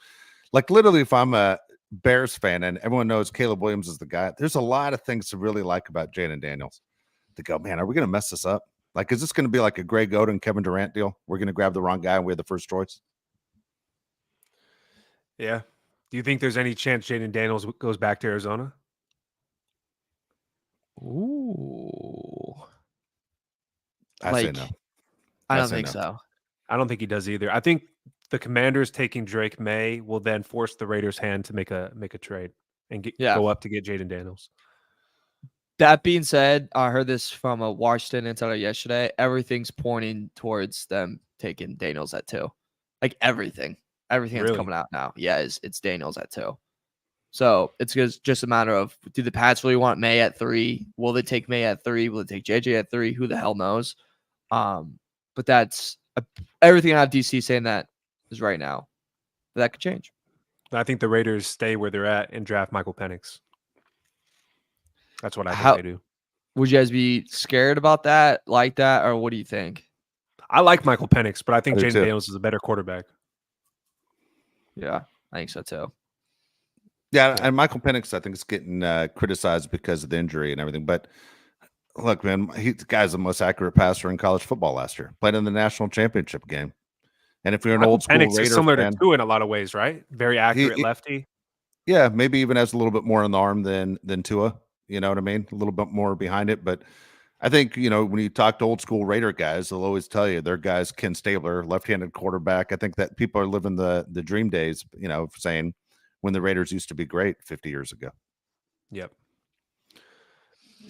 Like literally, if I'm a Bears fan and everyone knows Caleb Williams is the guy, there's a lot of things to really like about Jaden Daniels. To go, man, are we going to mess this up? Like, is this going to be like a Greg Oden, Kevin Durant deal? We're going to grab the wrong guy and we have the first choice. Yeah. Do you think there's any chance Jaden Daniels goes back to Arizona? Ooh. I say no. I don't think so. I don't think he does either. I think the Commanders taking Drake May will then force the Raiders' hand to make a trade and go up to get Jaden Daniels. That being said, I heard this from a Washington insider yesterday. Everything's pointing towards them taking Daniels at 2. Like everything that's coming out now. Yeah, it's Daniels at 2. So it's just a matter of, do the Pats really want May at 3? Will they take May at 3? Will they take JJ at 3? Who the hell knows? But that's everything out of DC saying that is right now. But that could change. I think the Raiders stay where they're at and draft Michael Penix. That's what I think they do. Would you guys be scared about that, like that, or what do you think? I like Michael Penix, but I think Jaden Daniels is a better quarterback. Yeah, I think so too. Yeah, and Michael Penix, I think, is getting criticized because of the injury and everything. But look, man, the guy's the most accurate passer in college football last year. Played in the national championship game. And if you're an old school Penix Raider is similar fan, to Tua in a lot of ways, right? Very accurate lefty. Yeah, maybe even has a little bit more in the arm than Tua. You know what I mean? A little bit more behind it. But I think, when you talk to old school Raider guys, they'll always tell you their guys, Ken Stabler, left-handed quarterback. I think that people are living the dream days, saying when the Raiders used to be great 50 years ago. Yep.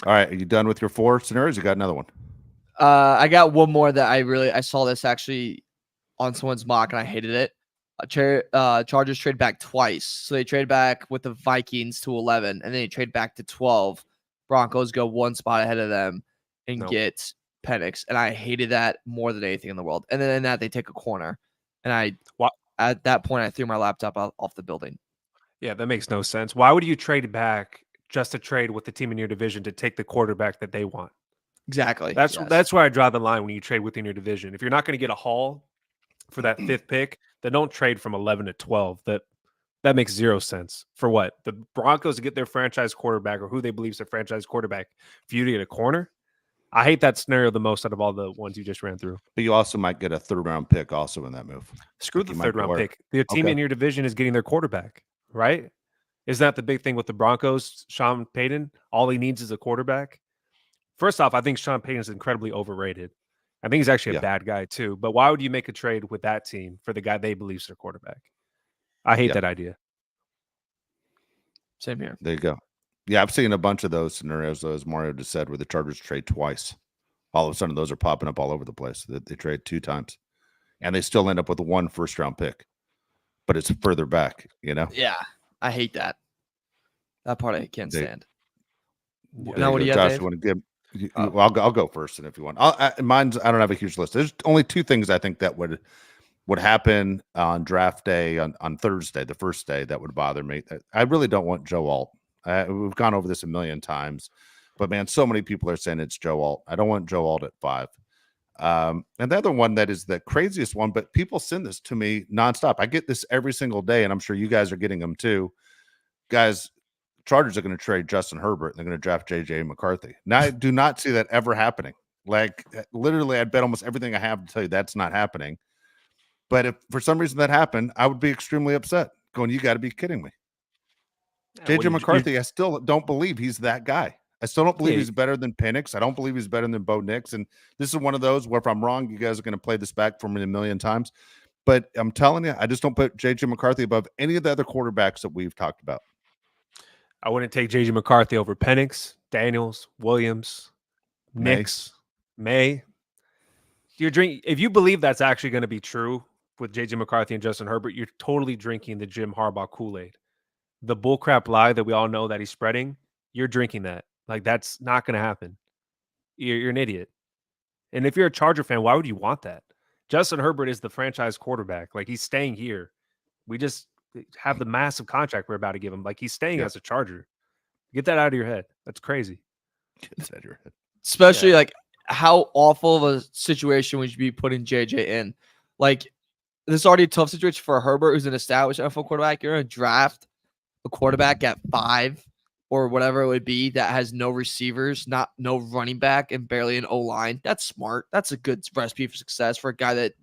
All right. Are you done with your 4 scenarios? You got another one? I got one more that I saw this actually on someone's mock and I hated it. Chargers trade back twice. So they trade back with the Vikings to 11, and then they trade back to 12. Broncos go one spot ahead of them and get Penix. And I hated that more than anything in the world. And then in that, they take a corner. And at that point, I threw my laptop off the building. Yeah, that makes no sense. Why would you trade back just to trade with the team in your division to take the quarterback that they want? Exactly. That's where I draw the line when you trade within your division. If you're not going to get a haul for that 5th pick, then don't trade from 11 to 12. That makes zero sense. For what? The Broncos to get their franchise quarterback or who they believe is their franchise quarterback for you to get a corner? I hate that scenario the most out of all the ones you just ran through. But you also might get a 3rd-round pick also in that move. Screw the 3rd-round pick. The team in your division is getting their quarterback, right? Isn't that the big thing with the Broncos? Sean Payton, all he needs is a quarterback. First off, I think Sean Payton is incredibly overrated. I think he's actually a bad guy too. But why would you make a trade with that team for the guy they believe is their quarterback? I hate that idea. Same here. There you go. Yeah, I've seen a bunch of those scenarios, as Mario just said, where the Chargers trade twice. All of a sudden, those are popping up all over the place. They trade 2 times, and they still end up with 1 first-round pick, but it's further back. Yeah, I hate that. That part I can't stand. Now, what do you have, Josh? You want to give? Well, I'll go first, and if you want, I don't have a huge list. There's only 2 things I think that would happen on draft day on Thursday, the first day, that would bother me. I really don't want Joe Alt. We've gone over this a million times, but man, so many people are saying it's Joe Alt. I don't want Joe Alt at 5. And the other one that is the craziest one, but people send this to me nonstop. I get this every single day, and I'm sure you guys are getting them too. Guys, Chargers are going to trade Justin Herbert, and they're going to draft J.J. McCarthy. Now, I do not see that ever happening. Like, literally, I'd bet almost everything I have to tell you that's not happening. But if for some reason that happened, I would be extremely upset. Going, you got to be kidding me. J.J. McCarthy, I still don't believe he's that guy. I still don't believe he's better than Penix. I don't believe he's better than Bo Nix. And this is one of those where if I'm wrong, you guys are going to play this back for me a million times. But I'm telling you, I just don't put J.J. McCarthy above any of the other quarterbacks that we've talked about. I wouldn't take J.J. McCarthy over Penix, Daniels, Williams, Knicks, May. If you believe that's actually going to be true with JJ McCarthy and Justin Herbert, you're totally drinking the Jim Harbaugh Kool-Aid. The bullcrap lie that we all know that he's spreading, you're drinking that. Like, that's not going to happen. You're an idiot. And if you're a Charger fan, why would you want that? Justin Herbert is the franchise quarterback. Like, he's staying here. We just have the massive contract we're about to give him. Like, he's staying as a Charger. Get that out of your head. That's crazy. Get that out of your head. Especially like how awful of a situation would you be putting JJ in? Like, this is already a tough situation for Herbert, who's an established NFL quarterback. You're going to draft a quarterback at 5 or whatever it would be that has no receivers, no running back, and barely an O-line. That's smart. That's a good recipe for success for a guy that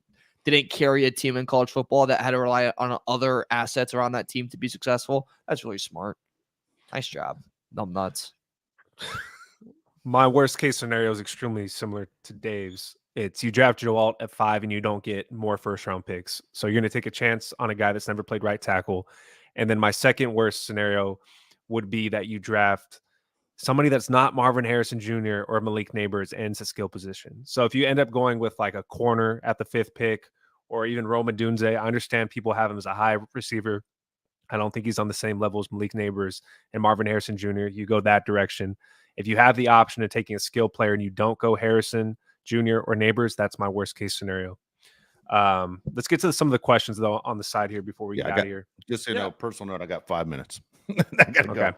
didn't carry a team in college football, that had to rely on other assets around that team to be successful. That's really smart. Nice job. Numb nuts. My worst case scenario is extremely similar to Dave's. It's you draft Joe Alt at 5 and you don't get more first round picks. So you're going to take a chance on a guy that's never played right tackle. And then my second worst scenario would be that you draft somebody that's not Marvin Harrison Jr. or Malik Neighbors and it's a skill position. So if you end up going with like a corner at the 5th pick or even Rome Odunze, I understand people have him as a high receiver. I don't think he's on the same level as Malik Neighbors and Marvin Harrison Jr. You go that direction. If you have the option of taking a skill player and you don't go Harrison Jr. or Neighbors, that's my worst case scenario. Let's get to some of the questions though on the side here before we get out of here. Just so you know, personal note, I got 5 minutes. I gotta go.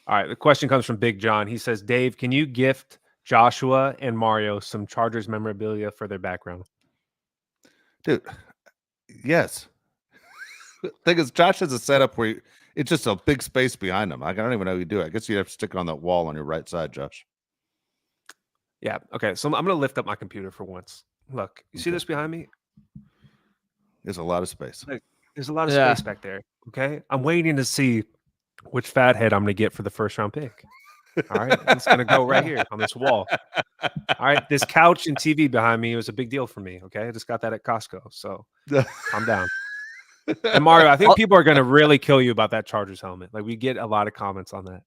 All right. The question comes from Big John. He says, Dave, can you gift Joshua and Mario some Chargers memorabilia for their background? Dude, yes. Thing is, Josh has a setup where it's just a big space behind him. I don't even know how you do it. I guess you have to stick it on that wall on your right side, Josh. Yeah. Okay. So I'm going to lift up my computer for once. Look, you see this behind me? There's a lot of space. There's a lot of space back there. Okay. I'm waiting to see which fathead I'm going to get for the first round pick. All right. It's going to go right here on this wall. All right. This couch and TV behind me was a big deal for me. Okay. I just got that at Costco. So I'm down. And Mario, I think people are going to really kill you about that Chargers helmet. Like, we get a lot of comments on that.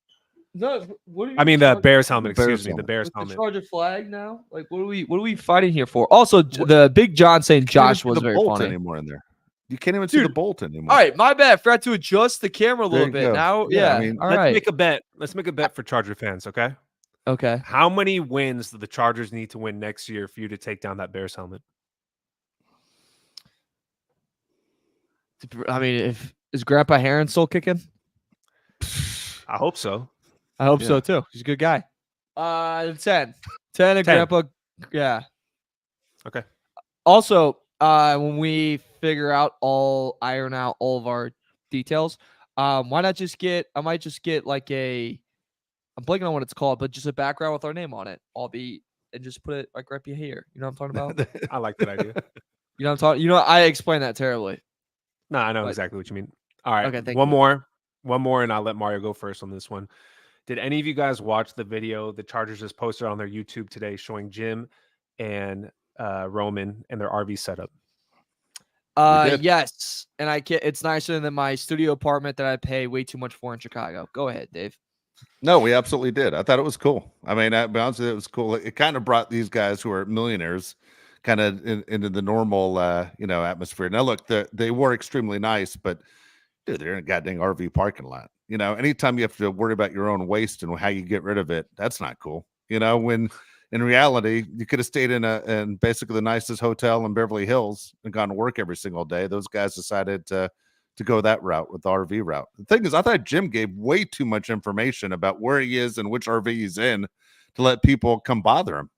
No, what I mean, the Bears helmet. Excuse me, the Bears helmet. The Charger flag now. Like, what are we fighting here for? Also, the Big John saying Josh was very funny. Anymore in there. You can't even see the bolt anymore. All right, my bad. I forgot to adjust the camera a little bit. Now, yeah. I mean, let's make a bet. Let's make a bet for Charger fans. Okay. Okay. How many wins do the Chargers need to win next year for you to take down that Bears helmet? I mean, is Grandpa Herron still kicking? I hope so. I hope so too. He's a good guy. 10 and Grandpa. Yeah. Okay. Also, when we iron out all of our details, why not just I might just get like I'm blanking on what it's called, but just a background with our name on it. And just put it like right here. You know what I'm talking about? I like that idea. You know what I'm talking. You know, I explained that terribly. No, I know exactly what you mean. All right. Okay, one more, and I'll let Mario go first on this one. Did any of you guys watch the video the Chargers just posted on their YouTube today showing Jim and Roman and their RV setup? Yes, and it's nicer than my studio apartment that I pay way too much for in Chicago. Go ahead, Dave. No, we absolutely did. I thought it was cool. I mean, to be honest with you, it was cool. It kind of brought these guys who are millionaires kind of into the normal, atmosphere. Now, look, they were extremely nice, but dude, they're in a goddamn RV parking lot. You know, anytime you have to worry about your own waste and how you get rid of it, that's not cool. You know, when in reality, you could have stayed in basically the nicest hotel in Beverly Hills and gone to work every single day. Those guys decided to go that route with the RV route. The thing is, I thought Jim gave way too much information about where he is and which RV he's in to let people come bother him.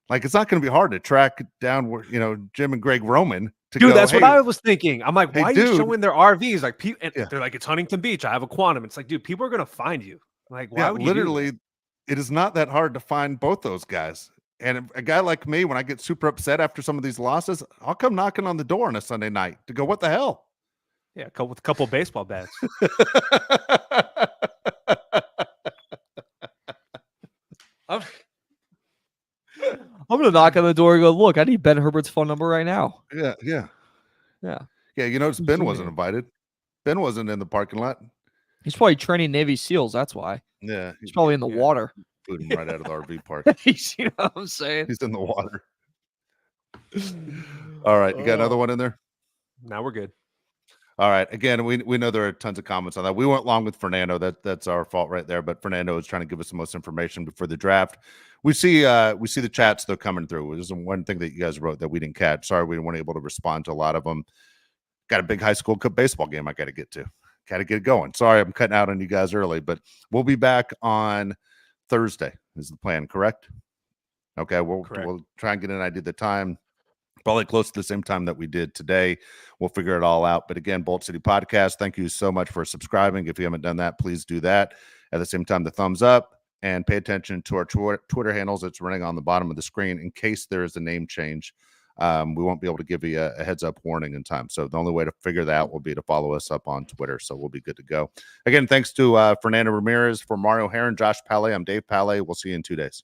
Like, it's not going to be hard to track down where, Jim and Greg Roman. Dude, that's what I was thinking. I'm like, why are you showing their RVs? Like, they're like, it's Huntington Beach. I have a Quantum. It's like, dude, people are going to find you. Like, why would you literally, it is not that hard to find both those guys. And a guy like me, when I get super upset after some of these losses, I'll come knocking on the door on a Sunday night to go, what the hell? Yeah, with a couple of baseball bats. I'm going to knock on the door and go, look, I need Ben Herbert's phone number right now. Yeah. You notice Ben wasn't invited. Ben wasn't in the parking lot. He's probably training Navy SEALs. That's why. Yeah. He's probably in the water. booted him right out of the RV park. You see what I'm saying? He's in the water. All right, you got another one in there? Now we're good. All right. Again, we know there are tons of comments on that. We went long with Fernando. That's our fault right there. But Fernando is trying to give us the most information before the draft. We see the chats though coming through. There's one thing that you guys wrote that we didn't catch. Sorry, we weren't able to respond to a lot of them. Got a big high school cup baseball game I got to get to. Got to get it going. Sorry, I'm cutting out on you guys early, but we'll be back on Thursday. Is the plan correct? Okay, we'll try and get an idea of the time. Probably close to the same time that we did today. We'll figure it all out. But again, Bolt City Podcast, thank you so much for subscribing. If you haven't done that, please do that. At the same time, the thumbs up and pay attention to our Twitter handles. It's running on the bottom of the screen in case there is a name change. We won't be able to give you a heads up warning in time. So the only way to figure that out will be to follow us up on Twitter. So we'll be good to go. Again, thanks to Fernando Ramirez, for Mario Herron, Josh Palet. I'm Dave Palet. We'll see you in 2 days.